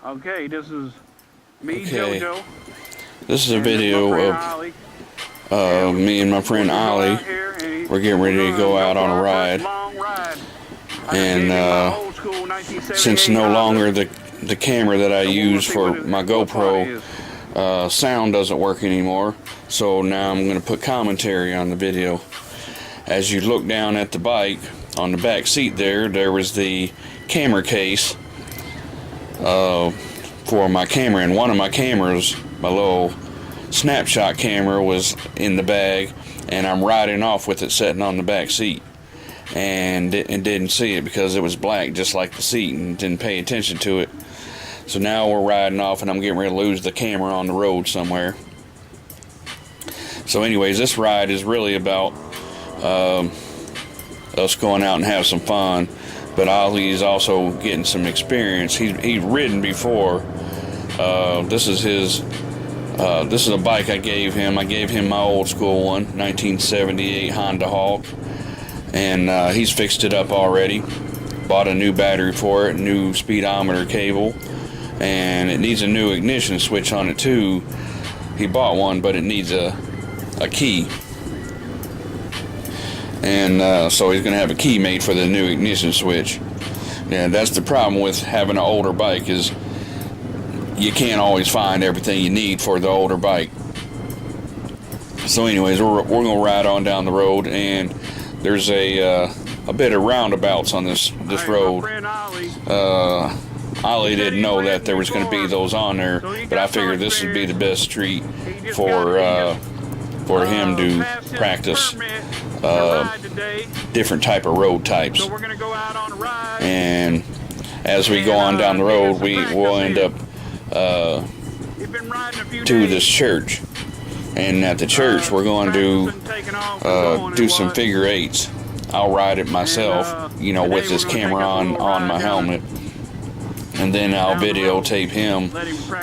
Okay, this is me, Okay. Jojo. This is a video of me and my friend Ali. We're getting ready to go out on a ride. And since no longer the camera that I use for my GoPro sound doesn't work anymore, so now I'm going to put commentary on the video. As you look down at the bike, on the back seat there was the camera case for my camera, and one of my cameras, my little snapshot camera, was in the bag, and I'm riding off with it sitting on the back seat, and didn't see it because it was black just like the seat, and didn't pay attention to it. So now we're riding off and I'm getting ready to lose the camera on the road somewhere. So anyways, this ride is really about us going out and have some fun, but Ali's also getting some experience. He's ridden before. This is a bike I gave him. I gave him my old school one, 1978 Honda Hawk, and he's fixed it up already. Bought a new battery for it, new speedometer cable, and it needs a new ignition switch on it too. He bought one, but it needs a key, and so he's going to have a key made for the new ignition switch. Yeah, that's the problem with having an older bike, is you can't always find everything you need for the older bike. So anyways, we're going to ride on down the road, and there's a bit of roundabouts on this road. Ali didn't know that there was going to be those on there, but I figured this would be the best street for him to practice different type of road types. And as we go on down the road, we'll end up to this church, and at the church we're going to do some figure eights. I'll ride it myself, with this camera on my helmet, and then I'll videotape him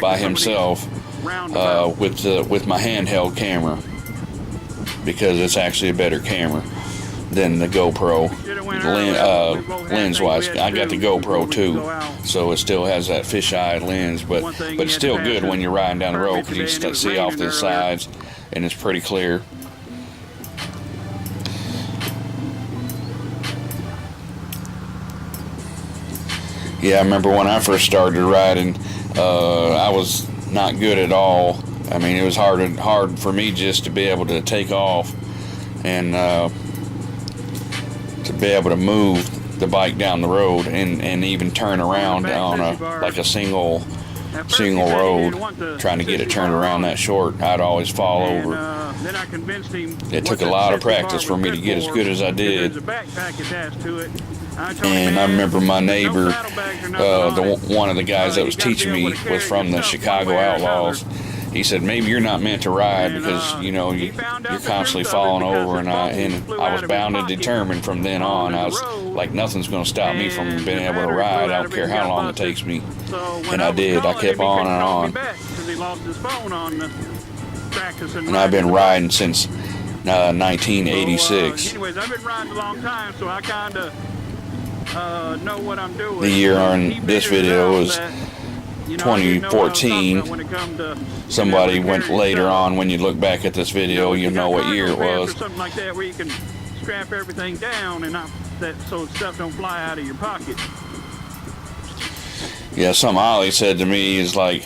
by himself with my handheld camera, because it's actually a better camera than the GoPro lens-wise. I got the GoPro too, so it still has that fisheye lens, but it's still good when you're riding down the road, because you can see off to the sides and it's pretty clear. Yeah, I remember when I first started riding, I was not good at all. I mean, it was hard for me just to be able to take off and to be able to move the bike down the road and even turn around on a single road, trying to get it turned around that short. I'd always fall over. It took a lot of practice for me to get as good as I did. And I remember my neighbor, one of the guys that was teaching me was from the Chicago Outlaws. He said, maybe you're not meant to ride, because you're constantly falling over, and I was bound and determined from then on. I was like, nothing's going to stop me from being able to ride. I don't care how long it takes me. And I did. I kept on and on. And I've been riding since 1986. Anyways, I've been riding a long time, so I kind of know what I'm doing. The year on this video was 2014. Somebody went later on, when you look back at this video, you know what year it was. Something like that, where you can strap everything down and so stuff don't fly out of your pocket. Yeah, something Ali said to me is like,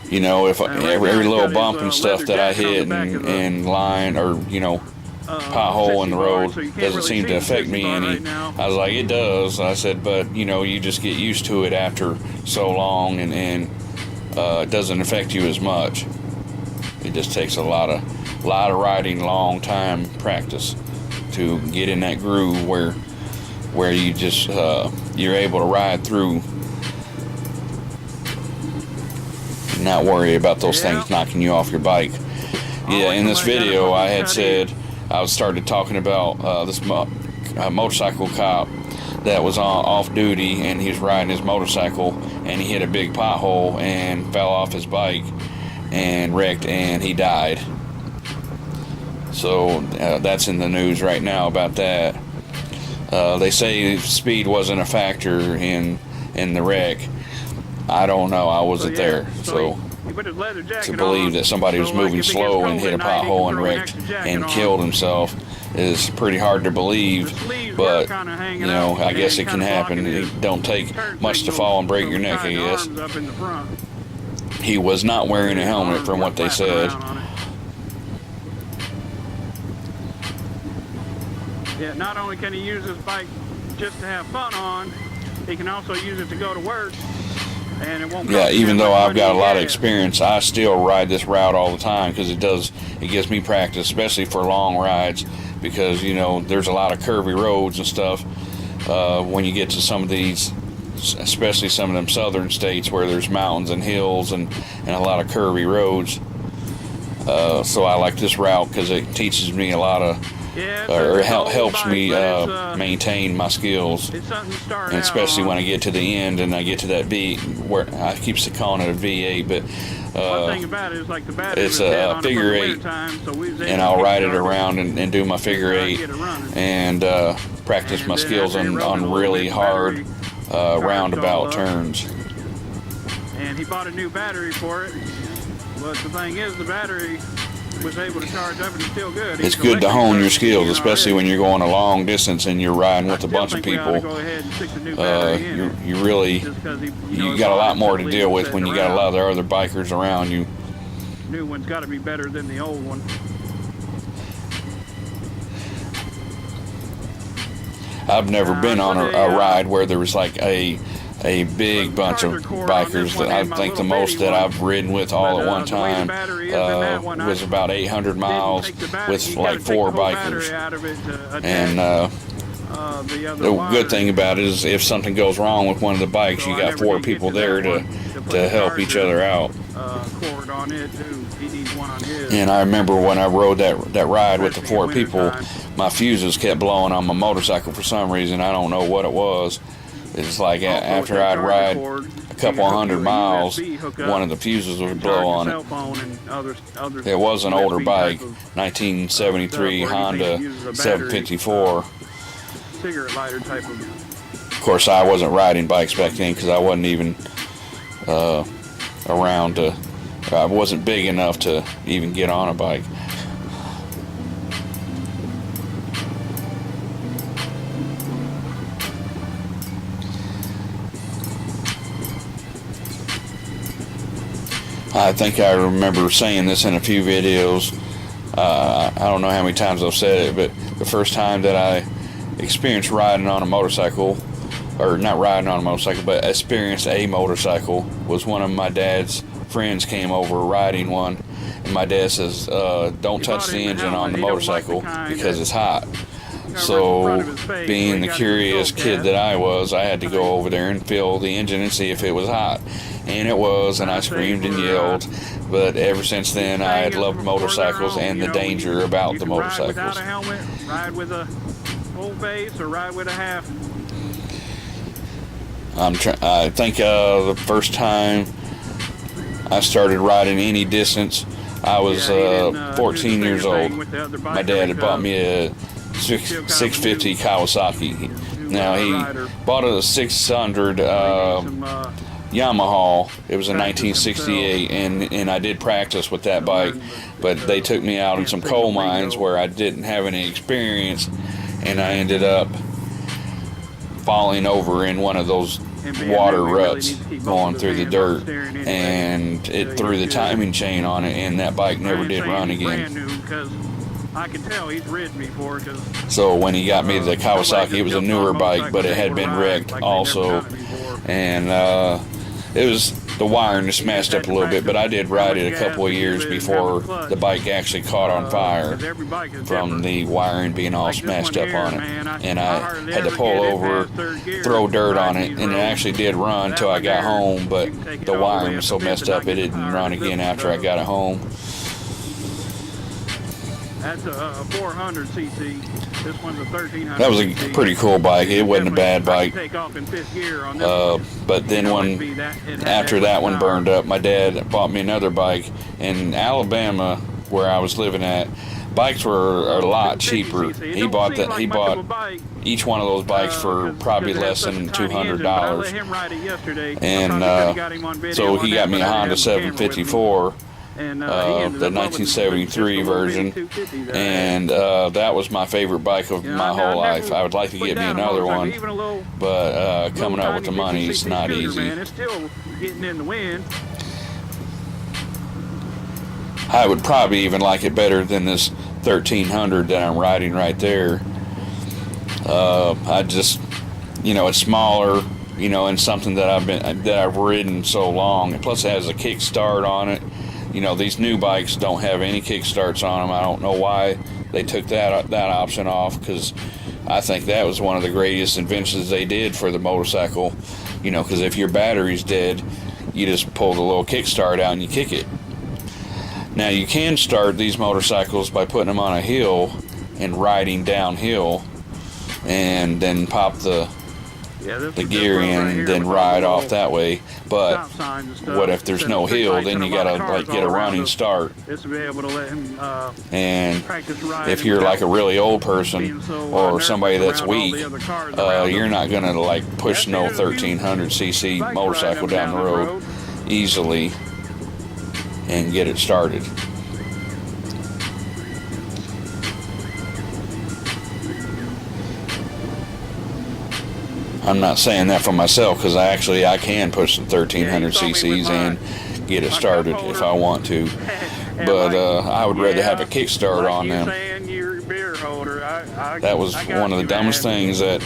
if every little bump and stuff that I hit and line or pothole in the road doesn't seem to affect me any. I was like, it does. I said, but you just get used to it after so long, and it doesn't affect you as much. It just takes a lot of riding, long time practice to get in that groove where you just you're able to ride through, and not worry about those things knocking you off your bike. Yeah, in this video I had said, I started talking about this motorcycle cop that was off duty, and he was riding his motorcycle, and he hit a big pothole and fell off his bike and wrecked, and he died. So that's in the news right now about that. They say speed wasn't a factor in the wreck. I don't know. I wasn't there, so he put his leather jacket to believe on, that somebody was so, moving if he gets slow and cold hit a at night, he can pothole and throw an wrecked extra jacket and on. killed himself is pretty hard to believe. The sleeves But were kinda hanging you know, out I guess and it can kinda happen. blocking his It don't take turn much to signals, fall and break so your neck, I tied the guess. arms up in the front. He was not wearing a helmet Arms from were what they flapping said. around on it. Yeah, not only can he use his bike just to have fun on, he can also use it to go to work. And it won't Yeah, cost even him though much I've money got a in lot of gas. experience, I still ride this route all the time because it gives me practice, especially for long rides, because you know there's a lot of curvy roads and stuff when you get to some of these, especially some of them southern states where there's mountains and hills and a lot of curvy roads. So I like this route because it teaches me a lot of, Yeah, or it's an old helps bike, me but it's, maintain my skills. it's something to start And out especially on. when I get to the end and I get to that V, where I keep calling it a V8, but One thing about it is like the battery it's was dead a on it figure for the eight, wintertime, so we was able and to I'll get ride it started around and do my figure and eight get it running. and practice And my then skills after it on rode a little really bit, hard battery charged roundabout all up. turns. And he bought a new battery for it. But the thing is, the battery was able to charge up and it's still good. It's He's good to electric hone your version skills, already. especially when you're going a long distance and you're riding with I a still bunch of think we ought to people. go ahead and stick the new battery in it. You really, Just 'cause he, you know, got a lot it's more to all deal with sitting when you got a around. lot of the other bikers around you. New one's got to be better than the old one. I've never been on a ride where there was like a big bunch of bikers. I think the most that I've ridden with all at one time was about 800 miles with like 4 bikers. And the good thing about it is if something goes wrong with one of the bikes, you got 4 people there to help each other out. Cord on it too. He needs one on his. And I remember when I rode that ride with the 4 people, my fuses kept blowing on my motorcycle for some reason. I don't know what it was. It's like after I'd ride a couple hundred miles, one of the fuses would blow on it. It was an older bike, 1973 Honda 754. Cigarette lighter type of. Of course, I wasn't riding bikes back then because I wasn't even around to. I wasn't big enough to even get on a bike. I think I remember saying this in a few videos. I don't know how many times I've said it, but the first time that I experienced riding on a motorcycle, or not riding on a motorcycle, but experienced a motorcycle, was one of my dad's friends came over riding one, and my dad says, don't touch the engine on the motorcycle because it's hot. So, being the curious kid that I was, I had to go over there and feel the engine and see if it was hot. And it was, and I screamed and yelled. But ever since then, I had loved motorcycles and the danger about the motorcycles. Ride without a helmet, ride with a full face, or ride with a half. I think the first time I started riding any distance, I was 14 years old. My dad had bought me a 650 Kawasaki. Now he bought a 600 Yamaha. It was a 1968, and I did practice with that bike, but they took me out in some coal mines where I didn't have any experience, and I ended up falling over in one of those water ruts going through the dirt, and it threw the timing chain on it, and that bike never did run again. I can tell he's ridden before. So when he got me the Kawasaki, it was a newer bike, but it had been wrecked also, and it was the wiring just smashed up a little bit. But I did ride it a couple of years before the bike actually caught on fire from the wiring being all smashed up on it, and I had to pull over, throw dirt on it, and it actually did run till I got home. But the wiring was so messed up it didn't run again after I got it home. That's a 400cc. This one's a 1300. That was a pretty cool bike. It wasn't a bad bike. Take off in fifth gear on this But then after that one burned up, my dad bought me another bike in Alabama, where I was living at. Bikes were a lot cheaper. He bought each one of those bikes for probably less than $200. And so he got me a Honda 754, the 1973 version, and that was my favorite bike of my whole life. I would like to get me another one, but coming up with the money is not easy. I would probably even like it better than this 1300 that I'm riding right there. I just, it's smaller, and something that I've ridden so long. And plus, it has a kickstart on it. These new bikes don't have any kickstarts on them. I don't know why they took that option off, because I think that was one of the greatest inventions they did for the motorcycle. Because if your battery's dead, you just pull the little kickstart out and you kick it. Now, you can start these motorcycles by putting them on a hill and riding downhill, and then pop the gear in and then ride off that way. But what if there's no hill? Then you gotta get a running start. And if you're like a really old person or somebody that's weak, you're not gonna push no 1300cc motorcycle down the road easily and get it started. I'm not saying that for myself, because I can push some 1300 cc's and get it started if I want to, but I would rather have a kickstart on them. That was one of the dumbest things that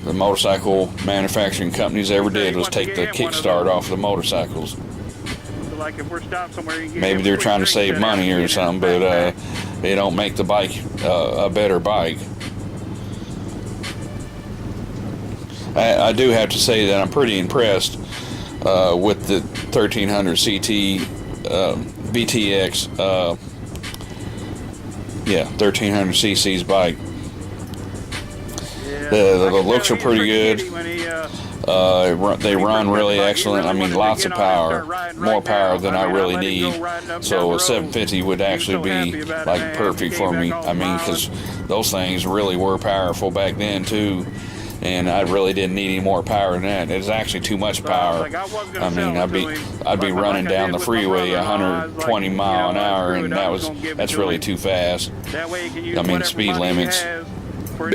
the motorcycle manufacturing companies ever did, was take the kickstart off the motorcycles. Maybe they're trying to save money or something, but they don't make the bike a better bike. I do have to say that I'm pretty impressed with the 1300 CT VTX 1300 cc's bike. The looks are pretty good. They run really excellent. I mean, lots of power, more power than I really need. So a 750 would actually be perfect for me. I mean, because those things really were powerful back then too, and I really didn't need any more power than that. It's actually too much power. I mean, I'd be running down the freeway 120 mile an hour, and that's really too fast. I mean, speed limits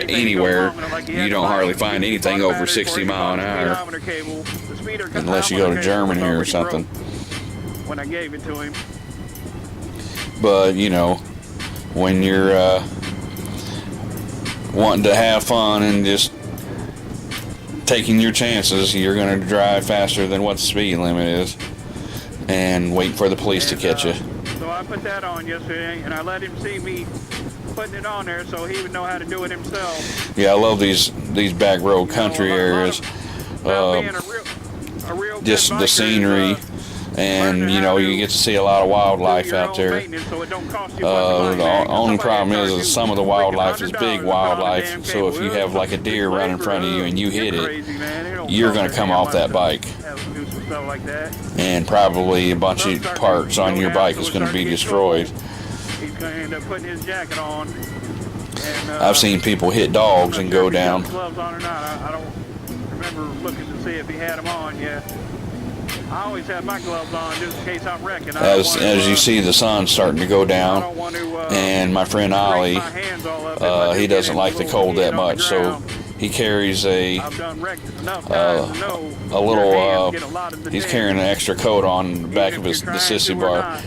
anywhere, you don't hardly find anything over 60 mile an hour unless you go to Germany or something. When I gave it to him. But when you're wanting to have fun and just taking your chances, you're going to drive faster than what the speed limit is and wait for the police to catch you. So I put that on yesterday, and I let him see me putting it on there so he would know how to do it himself. Yeah, I love these back road country areas. Just the scenery, and you get to see a lot of wildlife out there. The only problem is some of the wildlife is big wildlife, so if you have a deer run in front of you and you hit it, you're going to come off that bike, and probably a bunch of parts on your bike is going to be destroyed. He's going to end up putting his jacket on. And, I've seen people hit dogs and go down. Gloves on or not. I don't remember looking to see if he had them on yet. I always have my gloves on just in case I'm wrecking. As you see, the sun's starting to go down, and my friend Ali, he doesn't like the cold that much, so he carries a little, he's carrying an extra coat on the back of the sissy bar.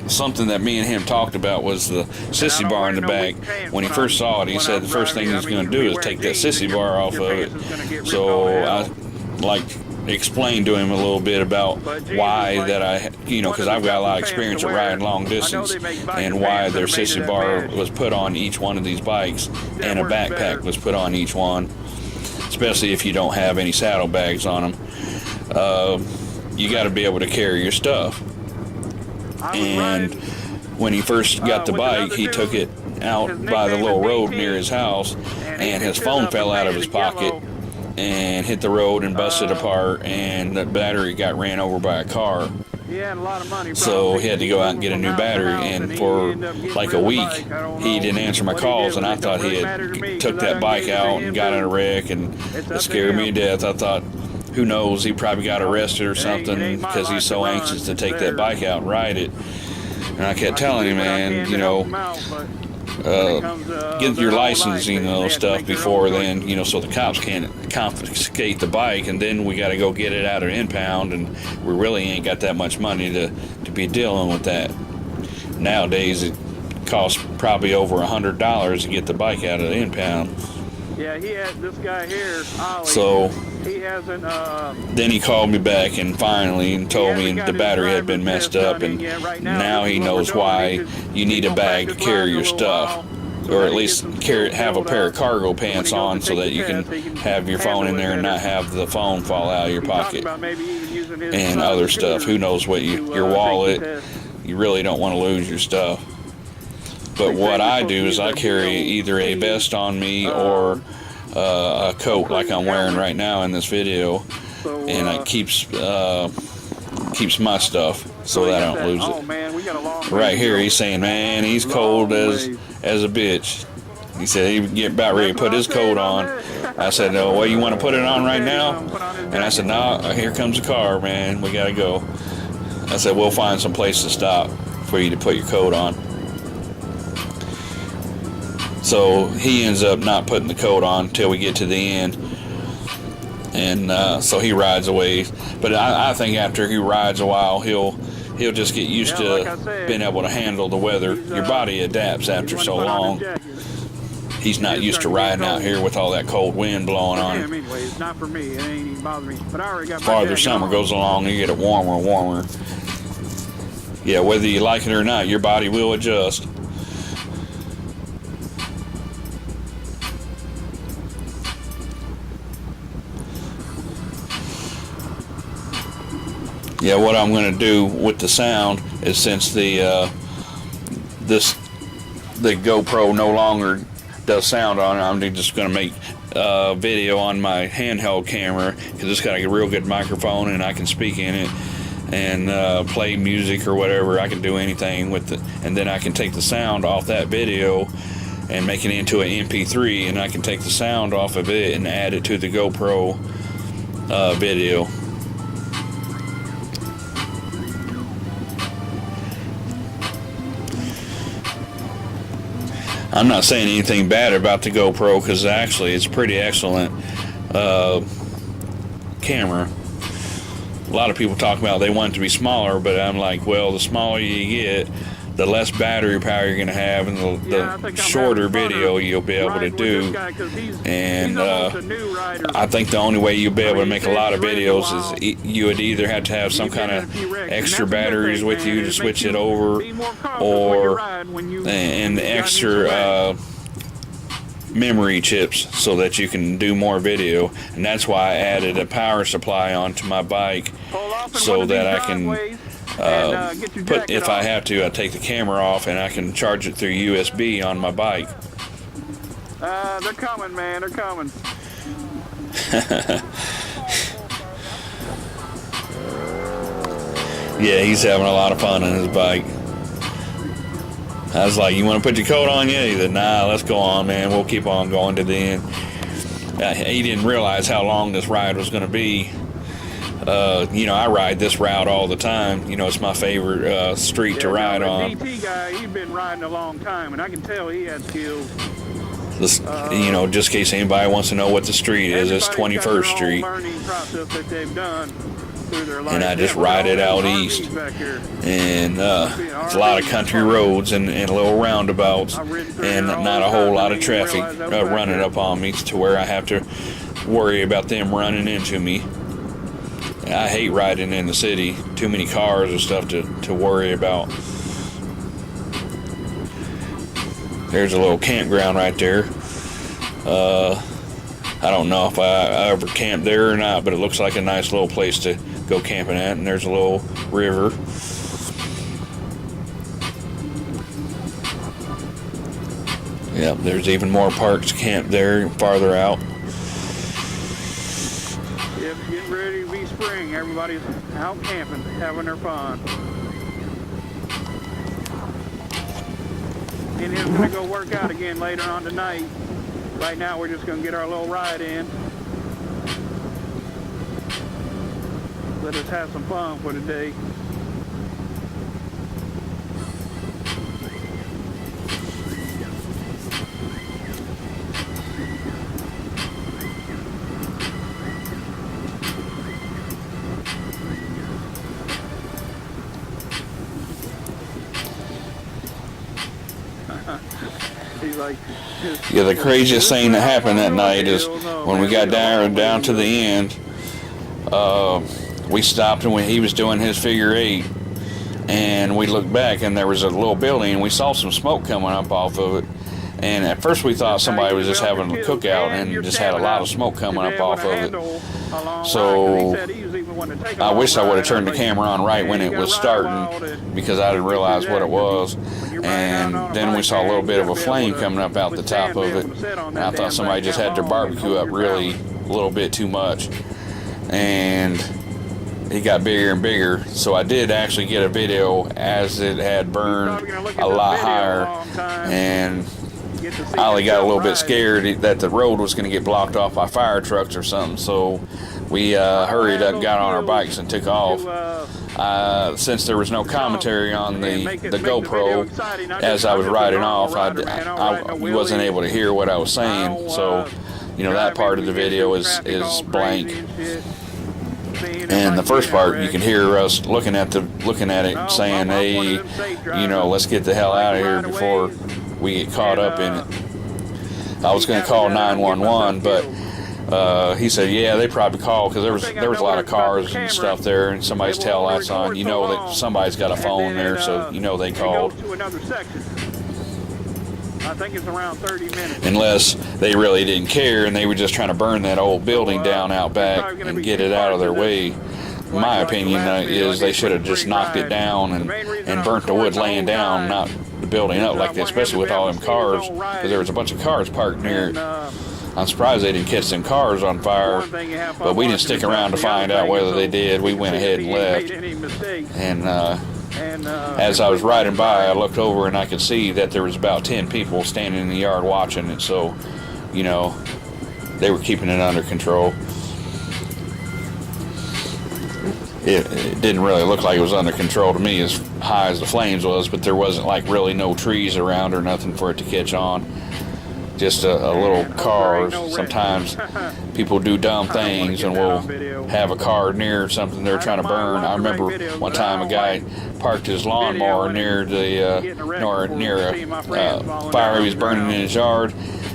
Something that me and him talked about was the sissy bar in the back. When he first saw it, he said the first thing he's going to do is take that sissy bar off of it. So I explained to him a little bit about why that because I've got a lot of experience of riding long distance, and why their sissy bar was put on each one of these bikes, and a backpack was put on each one, especially if you don't have any saddlebags on them. You got to be able to carry your stuff. And when he first got the bike, he took it out by the little road near his house, and his phone fell out of his pocket. and hit the road and busted apart, and the battery got ran over by a car. He had a lot of money, so he had to go out and get a new battery, and for like a week he didn't answer my calls, and I thought he had took that bike out and got in a wreck, and it scared me to death. I thought, who knows, he probably got arrested or something because he's so anxious to take that bike out and ride it. And I kept telling him, man, you know, get your license, you know, stuff before then, you know, so the cops can't confiscate the bike, and then we got to go get it out of impound, and we really ain't got that much money to be dealing with that. Nowadays it costs probably over $100 to get the bike out of the impound. Yeah, he had this guy here, Ali. So he hasn't. Then he called me back and finally told me the battery had been messed up, and now he knows why you need a bag to carry your stuff, or at least have a pair of cargo pants on so that you can have your phone in there and not have the phone fall out of your pocket and other stuff. Who knows what your wallet. You really don't want to lose your stuff. But what I do is I carry either a vest on me or a coat like I'm wearing right now in this video, and it keeps my stuff so that I don't lose it. Right here he's saying, man, he's cold as a bitch. He said he'd get about ready to put his coat on. I said, no, well, you want to put it on right now? And I said, no, here comes the car, man, we gotta go. I said, we'll find some place to stop for you to put your coat on. So he ends up not putting the coat on until we get to the end, and so he rides away. But I think after he rides a while, he'll just get used to being able to handle the weather. Your body adapts after so long. He's not used to riding out here with all that cold wind blowing on him. It's not for me. It ain't even bothering me. But I already got farther summer goes along, you get it warmer and warmer. Yeah, whether you like it or not, your body will adjust. Yeah, what I'm going to do with the sound is, since the GoPro no longer does sound on it, I'm just going to make video on my handheld camera, because it's got a real good microphone and I can speak in it and play music or whatever. I can do anything with it, and then I can take the sound off that video and make it into an MP3, and I can take the sound off of it and add it to the GoPro video. I'm not saying anything bad about the GoPro, because actually it's a pretty excellent camera. A lot of people talk about they want it to be smaller, but I'm like, well, the smaller you get, the less battery power you're going to have, and the shorter video you'll be able to do. And I think the only way you'll be able to make a lot of videos is you would either have to have some kind of extra batteries with you to switch it over, or and extra memory chips so that you can do more video. And that's why I added a power supply onto my bike, so that I can if I have to, I take the camera off and I can charge it through USB on my bike. They're coming, man. They're coming. Yeah, he's having a lot of fun on his bike. I was like, you want to put your coat on yet? He said, nah, let's go on, man. We'll keep on going to the end. He didn't realize how long this ride was going to be. You know, I ride this route all the time. You know, it's my favorite street to ride on. The DT guy, he's been riding a long time, and I can tell he has skills. This, you know, just in case anybody wants to know what the street is, it's 21st Street. And I just ride it out east. And it's a lot of country roads and little roundabouts, and not a whole lot of traffic running up on me to where I have to worry about them running into me. I hate riding in the city. Too many cars and stuff to worry about. There's a little campground right there. I don't know if I ever camped there or not, but it looks like a nice little place to go camping at. And there's a little river. Yep, there's even more parks camped there farther out. ready to be spring. Everybody's out camping, having their fun. And he's gonna go work out again later on tonight. Right now we're just gonna get our little ride in. Let us have some fun for the day. Yeah, the craziest thing that happened that night is when we got down to the end, we stopped and he was doing his figure 8, and we looked back and there was a little building and we saw some smoke coming up off of it. And at first we thought somebody was just having a cookout and just had a lot of smoke coming up off of it. So I wish I would have turned the camera on right when it was starting, because I didn't realize what it was. And then we saw a little bit of a flame coming up out the top of it, and I thought somebody just had their barbecue up really a little bit too much, and it got bigger and bigger. So I did actually get a video as it had burned a lot higher, and Ali got a little bit scared that the road was going to get blocked off by fire trucks or something, so we hurried up, got on our bikes, and took off. Since there was no commentary on the GoPro as I was riding off, I wasn't able to hear what I was saying, so that part of the video is blank. And the first part, you can hear us looking at it, saying, "Hey, let's get the hell out of here before we get caught up in it." I was going to call 911, but he said, "Yeah, they probably called because there was a lot of cars and stuff there, and somebody's tail lights on. That somebody's got a phone there, so they called." I think it's around 30 minutes. Unless they really didn't care and they were just trying to burn that old building down out back and get it out of their way. My opinion is they should have just knocked it down and burnt the wood laying down, not the building up like that, especially with all them cars, because there was a bunch of cars parked near it. I'm surprised they didn't catch them cars on fire, but we didn't stick around to find out whether they did. We went ahead and left. And as I was riding by, I looked over and I could see that there was about 10 people standing in the yard watching it, so, they were keeping it under control. It didn't really look like it was under control to me as high as the flames was, but there wasn't really no trees around or nothing for it to catch on. Just a little car. Sometimes people do dumb things and will have a car near something they're trying to burn. I remember one time a guy parked his lawnmower near a fire he was burning in his yard,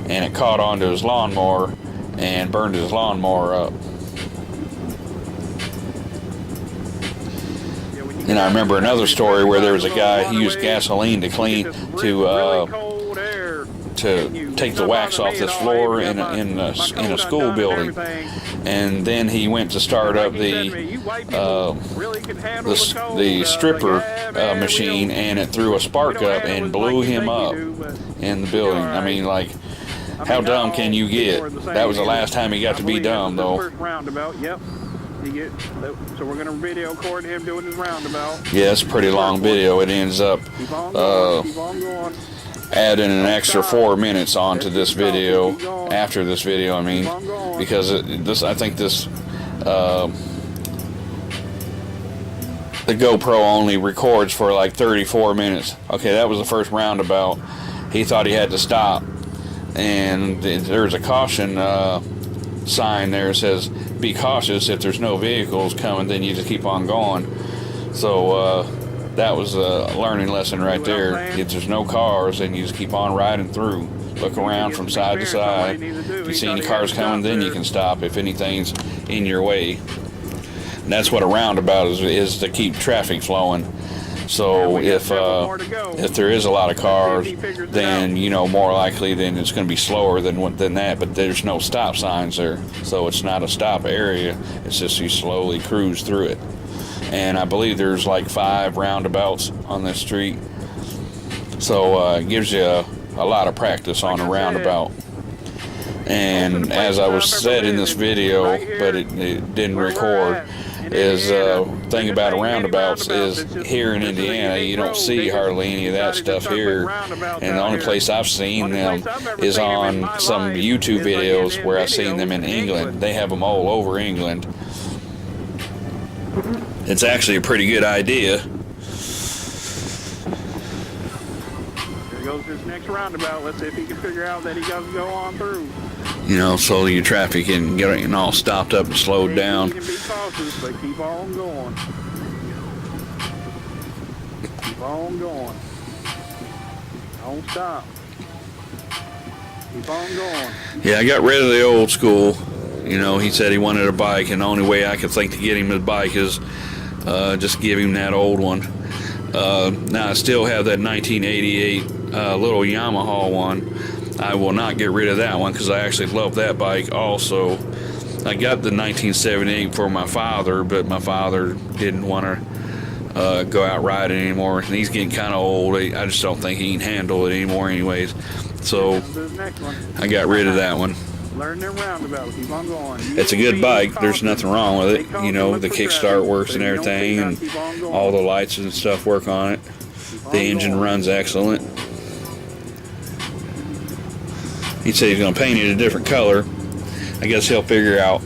and it caught onto his lawnmower and burned his lawnmower up. And I remember another story where there was a guy, he used gasoline to take the wax off this floor in a school building, and then he went to start up the stripper machine, and it threw a spark up and blew him up in the building. I mean, how dumb can you get? That was the last time he got to be dumb, though. So we're going to video record him doing his roundabout. Yeah, it's a pretty long video. It ends up adding an extra 4 minutes onto this video, after this video, I mean, because I think the GoPro only records for 34 minutes. Okay, that was the first roundabout. He thought he had to stop, and there's a caution sign there that says, "Be cautious, if there's no vehicles coming, then you just keep on going." So that was a learning lesson right there. If there's no cars, then you just keep on riding through. Look around from side to side. If you see any cars coming, then you can stop if anything's in your way. And that's what a roundabout is to keep traffic flowing. So if there is a lot of cars, then more likely then it's going to be slower than that. But there's no stop signs there, so it's not a stop area. It's just you slowly cruise through it. And I believe there's 5 roundabouts on this street, so it gives you a lot of practice on a roundabout. And as I was said in this video, but it didn't record, is thing about roundabouts is here in Indiana you don't see hardly any of that stuff here, and the only place I've seen them is on some YouTube videos where I've seen them in England. They have them all over England. It's actually a pretty good idea. Here goes this next roundabout. Let's see if he can figure out that he doesn't go on through. You know, so your traffic can get all stopped up and slowed down. You can be cautious, but keep on going. Keep on going. Don't stop. Keep on going. Yeah, I got rid of the old school. You know, he said he wanted a bike, and the only way I could think to get him a bike is just give him that old one. Now, I still have that 1988 little Yamaha one. I will not get rid of that one because I actually love that bike also. I got the 1978 for my father, but my father didn't want to go out riding anymore, and he's getting kind of old. I just don't think he can handle it anymore anyways. So I got rid of that one. Learn them roundabouts. Keep on going. It's a good bike. There's nothing wrong with it. You know, the kickstart works and everything, and all the lights and stuff work on it. The engine runs excellent. He said he's going to paint it a different color. I guess he'll figure out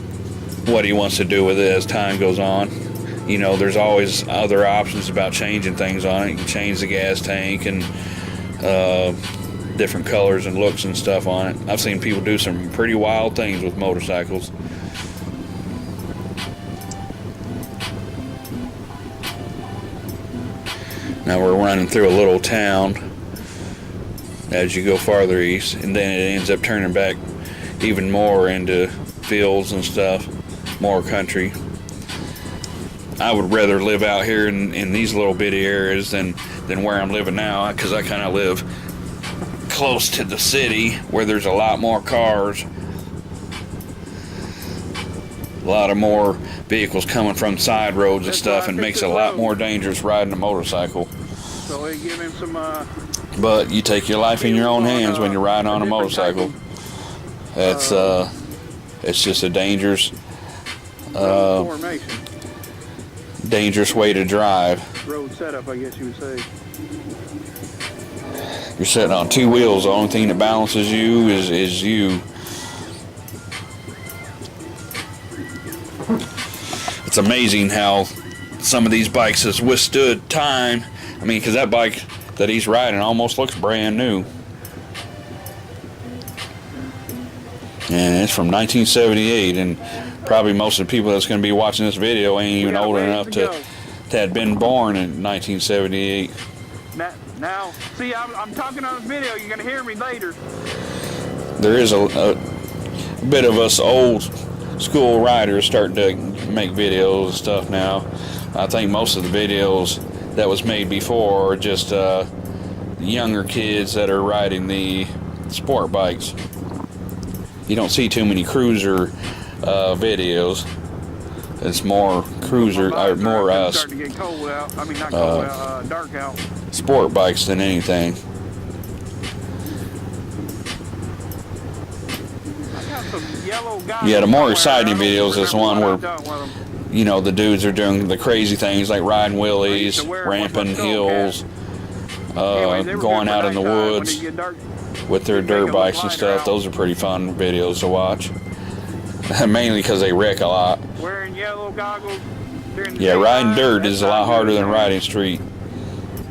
what he wants to do with it as time goes on. You know, there's always other options about changing things on it. You can change the gas tank and different colors and looks and stuff on it. I've seen people do some pretty wild things with motorcycles. Now we're running through a little town as you go farther east, and then it ends up turning back even more into fields and stuff, more country. I would rather live out here in these little bitty areas than where I'm living now, because I kind of live close to the city where there's a lot more cars, a lot of more vehicles coming from side roads and stuff, and makes it a lot more dangerous riding a motorcycle. So they give him some but you take your life in your own hands when you're riding on a motorcycle. It's just a dangerous dangerous way to drive. Road setup, I guess you would say. You're sitting on two wheels. The only thing that balances you is you. It's amazing how some of these bikes has withstood time. I mean, because that bike that he's riding almost looks brand new. And it's from 1978, and probably most of the people that's going to be watching this video ain't even old enough to have been born in 1978. Now, see, I'm talking on this video. You're going to hear me later. There is a bit of us old school riders starting to make videos and stuff now. I think most of the videos that was made before are just younger kids that are riding the sport bikes. You don't see too many cruiser videos. It's more cruiser, more starting to get cold out. I mean, not cold out, dark out. Sport bikes than anything. Yeah, the more exciting videos is one where, you know, the dudes are doing the crazy things like riding wheelies, ramping hills, going out in the woods with their dirt bikes and stuff. Those are pretty fun videos to watch. Mainly because they wreck a lot. Wearing yellow goggles. Yeah, riding dirt is a lot harder than riding street.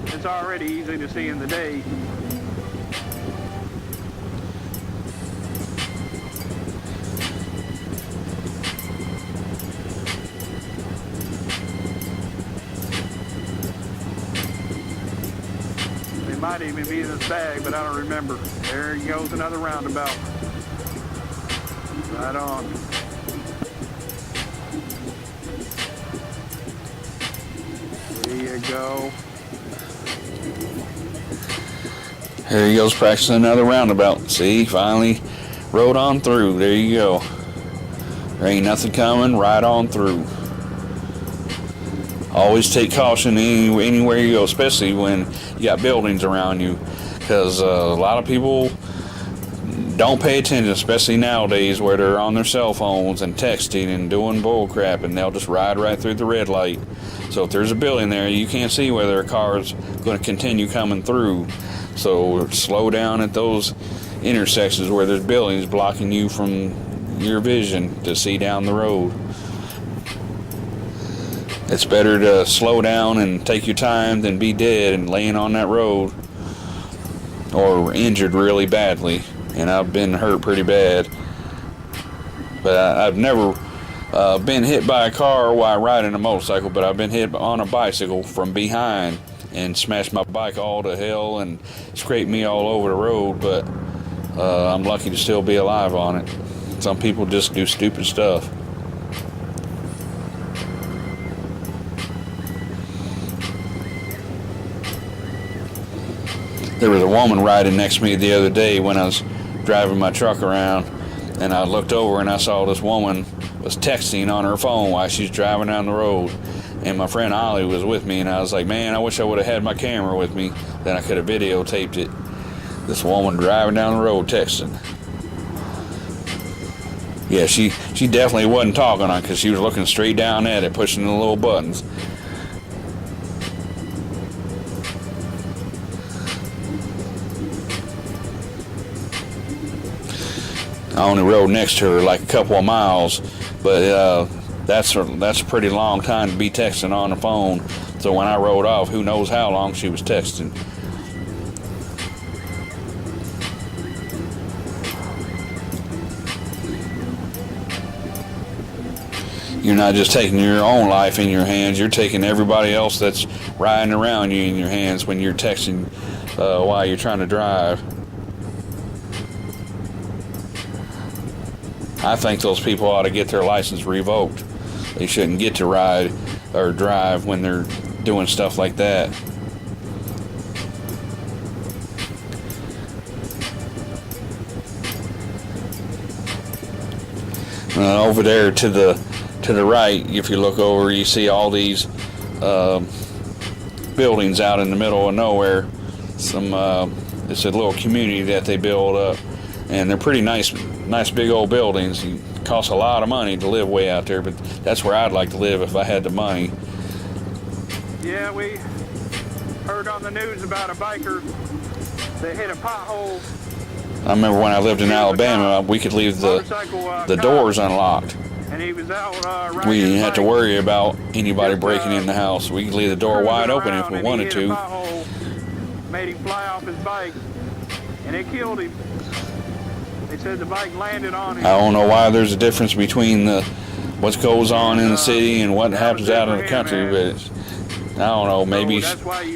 It's already easy to see in the day. It might even be in this bag, but I don't remember. There goes another roundabout. Right on. There you go. Here he goes practicing another roundabout. See, finally rode on through. There you go. There ain't nothing coming. Right on through. Always take caution anywhere you go, especially when you got buildings around you, because a lot of people don't pay attention, especially nowadays where they're on their cell phones and texting and doing bull crap, and they'll just ride right through the red light. So if there's a building there, you can't see whether a car is going to continue coming through. So slow down at those intersections where there's buildings blocking you from your vision to see down the road. It's better to slow down and take your time than be dead and laying on that road or injured really badly. And I've been hurt pretty bad. But I've never been hit by a car while riding a motorcycle, but I've been hit on a bicycle from behind and smashed my bike all to hell and scraped me all over the road. But I'm lucky to still be alive on it. Some people just do stupid stuff. There was a woman riding next to me the other day when I was driving my truck around, and I looked over and I saw this woman was texting on her phone while she's driving down the road. And my friend Ali was with me, and I was like, man, I wish I would have had my camera with me, then I could have videotaped it. This woman driving down the road texting. Yeah, she definitely wasn't talking on, because she was looking straight down at it, pushing the little buttons. I only rode next to her like a couple of miles, but that's a pretty long time to be texting on the phone. So when I rode off, who knows how long she was texting. You're not just taking your own life in your hands, you're taking everybody else that's riding around you in your hands when you're texting while you're trying to drive. I think those people ought to get their license revoked. They shouldn't get to ride or drive when they're doing stuff like that. Over there to the right, if you look over, you see all these buildings out in the middle of nowhere. It's a little community that they build up, and they're pretty nice big old buildings. It costs a lot of money to live way out there, but that's where I'd like to live if I had the money. Yeah, we heard on the news about a biker that hit a pothole. I remember when I lived in Alabama, we could leave the doors unlocked. And he was out we didn't have to worry about anybody breaking in the house. We could leave the door wide open if we wanted to. Made him fly off his bike, and it killed him. They said the bike landed on him. I don't know why there's a difference between what goes on in the city and what happens out in the country, but I don't know, maybe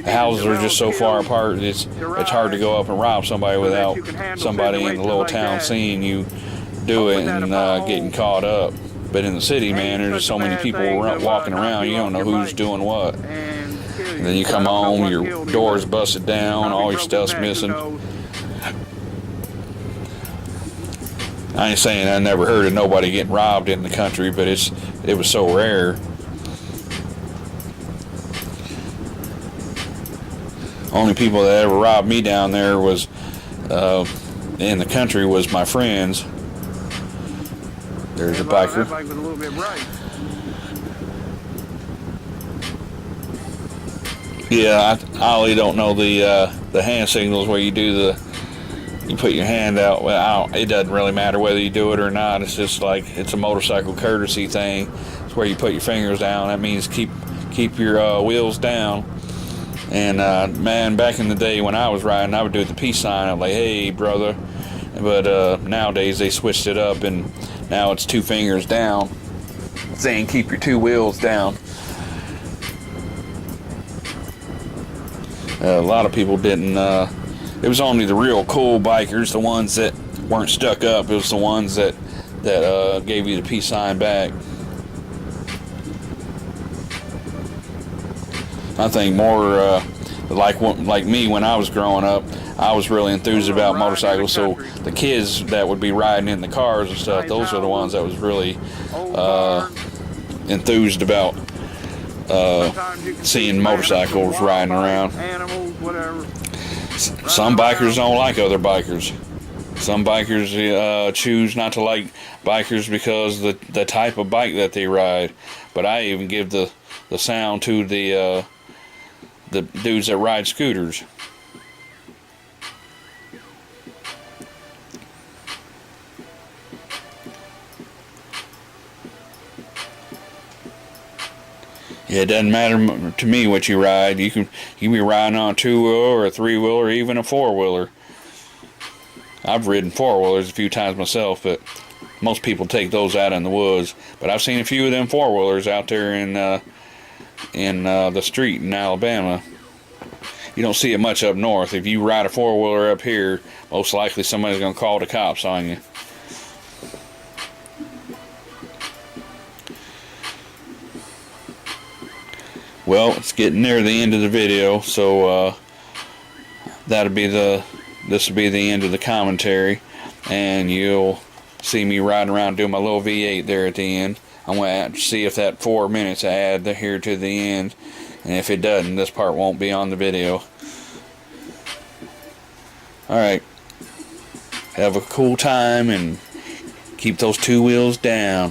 houses are just so far apart, it's hard to go up and rob somebody without somebody in the little town seeing you do it and getting caught up. But in the city, man, there's just so many people walking around, you don't know who's doing what. And then you come home, your door's busted down, all your stuff's missing. I ain't saying I never heard of nobody getting robbed in the country, but it was so rare. Only people that ever robbed me down there was in the country was my friends. There's a biker. That bike was a little bit bright. Yeah, I only don't know the hand signals where you do you put your hand out. Well, it doesn't really matter whether you do it or not. It's just like it's a motorcycle courtesy thing. It's where you put your fingers down. That means keep your wheels down. And man, back in the day when I was riding, I would do the peace sign. I'm like, hey, brother. But nowadays they switched it up, and now it's 2 fingers down, saying keep your 2 wheels down. A lot of people didn't. It was only the real cool bikers, the ones that weren't stuck up. It was the ones that gave you the peace sign back. I think more like me when I was growing up, I was really enthused about motorcycles. So the kids that would be riding in the cars and stuff, those are the ones that was really enthused about seeing motorcycles riding around. Animals, whatever. Some bikers don't like other bikers. Some bikers choose not to like bikers because the type of bike that they ride. But I even give the sound to the dudes that ride scooters. Yeah, it doesn't matter to me what you ride. You can be riding on a 2-wheeler or a 3-wheeler or even a 4-wheeler. I've ridden 4-wheelers a few times myself, but most people take those out in the woods. But I've seen a few of them 4-wheelers out there in the street in Alabama. You don't see it much up north. If you ride a 4-wheeler up here, most likely somebody's going to call the cops on you. Well, it's getting near the end of the video, so this will be the end of the commentary, and you'll see me riding around doing my little V8 there at the end. I'm going to see if that 4 minutes I add here to the end, and if it doesn't, this part won't be on the video. Alright, have a cool time and keep those 2 wheels down.